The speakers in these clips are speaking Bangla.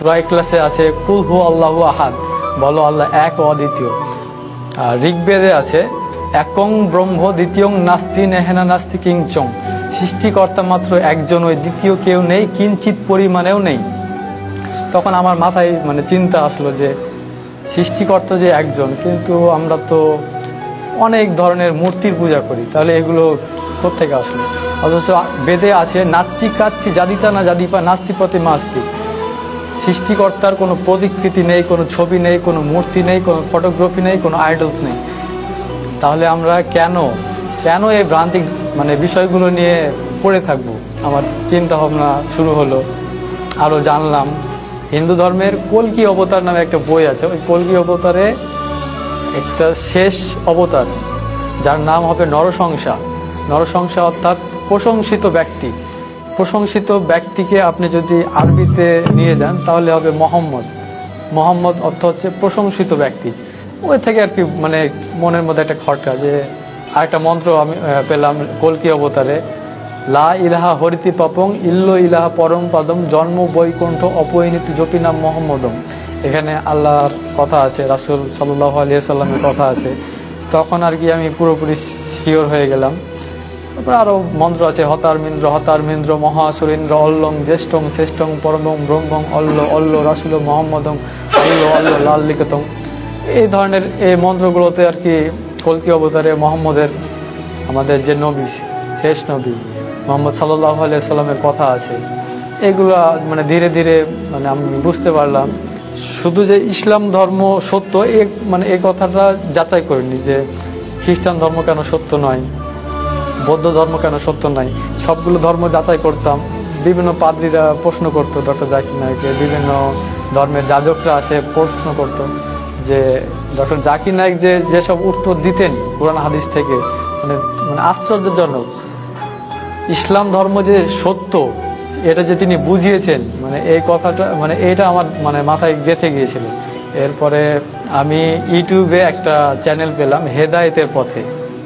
সূরা ইখলাসে আছে কুল হু আল্লাহু আহাদ, বলো আল্লাহ এক ও অদ্বিতীয়। আর ঋগ্বেদে আছে একং ব্রহ্ম দ্বিতীয়ং নাস্তি নেহেনা নাস্তি কিঞ্চং, সৃষ্টিকর্তা মাত্র একজন, ওই দ্বিতীয় কেউ নেই, কিঞ্চিত পরিমাণেও নেই। তখন আমার মাথায় চিন্তা আসলো যে সৃষ্টিকর্তা যে একজন, কিন্তু আমরা তো অনেক ধরনের মূর্তির পূজা করি, তাহলে এগুলো কোত্থেকে আসলো? অথচ বেদে আছে নাচ্চি কাচ্চি জাদিতা না জাদিপা নাস্তি প্রতি মাস্তি, সৃষ্টিকর্তার কোনো প্রতিকৃতি নেই, কোনো ছবি নেই, কোনো মূর্তি নেই, কোনো ফটোগ্রাফি নেই, কোনো আইডলস নেই। তাহলে আমরা কেন এই ভ্রান্তিক বিষয়গুলো নিয়ে পড়ে থাকবো? আমার চিন্তা ভাবনা শুরু হলো, আরো জানলাম। হিন্দু ধর্মের কল্কি অবতার নামে একটা বই আছে, ওই কল্কি অবতারে একটা শেষ অবতার যার নাম হবে নরসংসা। নরসংসা অর্থাৎ প্রশংসিত ব্যক্তি। প্রশংসিত ব্যক্তিকে আপনি যদি আরবিতে নিয়ে যান তাহলে হবে মোহাম্মদ। মোহাম্মদ অর্থ হচ্ছে প্রশংসিত ব্যক্তি। ওই থেকে আর কি মনের মধ্যে একটা খটকা, যে আরেকটা মন্ত্র আমি পেলাম কল্কি অবতারে, লা ইলাহা হরিতি পাপং ইল্লো ইলাহা পরম পাদম জন্ম বৈকুণ্ঠ অপরিণীতি জপি নাম মোহাম্মদম। এখানে আল্লাহর কথা আছে, রাসূল সাল্লাল্লাহু আলাইহি সাল্লামের কথা আছে। তখন আর কি আমি পুরোপুরি শিওর হয়ে গেলাম। তারপর আরো মন্ত্র আছে, হতার মিন্দ্র মহাসুরেন্দ্র অল্লং জ্যেষ্ঠং শ্রেষ্ঠং পরমং ব্রহ্মং অল্ল রাসূল মোহাম্মদং অল্ল লাল লিখিতং। এই ধরনের এই মন্ত্রগুলোতে আর কি কল্কি অবতারে মোহাম্মদের, আমাদের যে নবী, শেষ নবী মুহাম্মদ সাল্লাল্লাহু আলাইহি সাল্লামের কথা আছে। এগুলা ধীরে ধীরে আমি বুঝতে পারলাম শুধু যে ইসলাম ধর্ম সত্য এই কথাটা যাচাই করিনি, যে খ্রিস্টান ধর্ম কেন সত্য নয়, বৌদ্ধ ধর্ম কেন সত্য নয়। সবগুলো ধর্ম যাচাই করতাম। বিভিন্ন পাদ্রীরা প্রশ্ন করতো ডক্টর জাকির নায়েককে, বিভিন্ন ধর্মের যাজকরা আসে প্রশ্ন করতো যে ডক্টর জাকির নায়েক যেসব উত্তর দিতেন কোরআন হাদিস থেকে, আশ্চর্যজনক। ইসলাম ধর্ম যে সত্য এটা যে তিনি বুঝিয়েছেন, এই কথাটা এইটা আমার মাথায় গেঁথে গিয়েছিল। এরপরে আমি ইউটিউবে একটা চ্যানেল পেলাম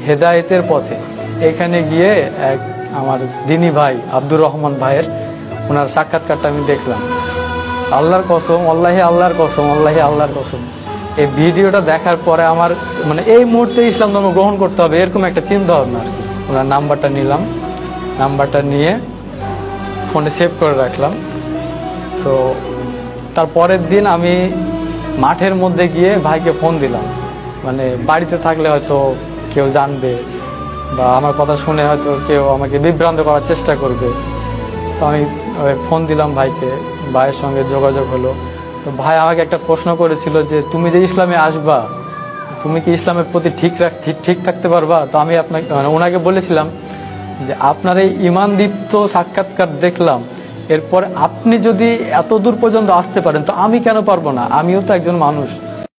হেদায়েতের পথে। এখানে গিয়ে এক আমার দিনী ভাই আব্দুর রহমান ভাইয়ের ওনার সাক্ষাৎকারটা আমি দেখলাম। আল্লাহর কসম, আল্লাহর কসম, এই ভিডিওটা দেখার পরে আমার এই মুহূর্তে ইসলাম ধর্ম গ্রহণ করতে হবে এরকম একটা চিন্তা ভাবনা আর কি। ওনার নাম্বারটা নিলাম, নাম্বারটা নিয়ে ফোনে সেভ করে রাখলাম। তো তার পরের দিন আমি মাঠের মধ্যে গিয়ে ভাইকে ফোন দিলাম। বাড়িতে থাকলে হয়তো কেউ জানবে বা আমার কথা শুনে হয়তো কেউ আমাকে বিভ্রান্ত করার চেষ্টা করবে। তো আমি ফোন দিলাম ভাইকে, ভাইয়ের সঙ্গে যোগাযোগ হলো। তো ভাই আমাকে একটা প্রশ্ন করেছিল যে তুমি যে ইসলামে আসবা, তুমি কি ইসলামের প্রতি ঠিক থাকতে পারবা? তো আমি আপনাকে ওনাকে বলেছিলাম যে আপনার এই ঈমানদীপ্ত সাক্ষাৎকার দেখলাম, এরপর আপনি যদি এত দূর পর্যন্ত আসতে পারেন তো আমি কেন পারবো না? আমিও তো একজন মানুষ।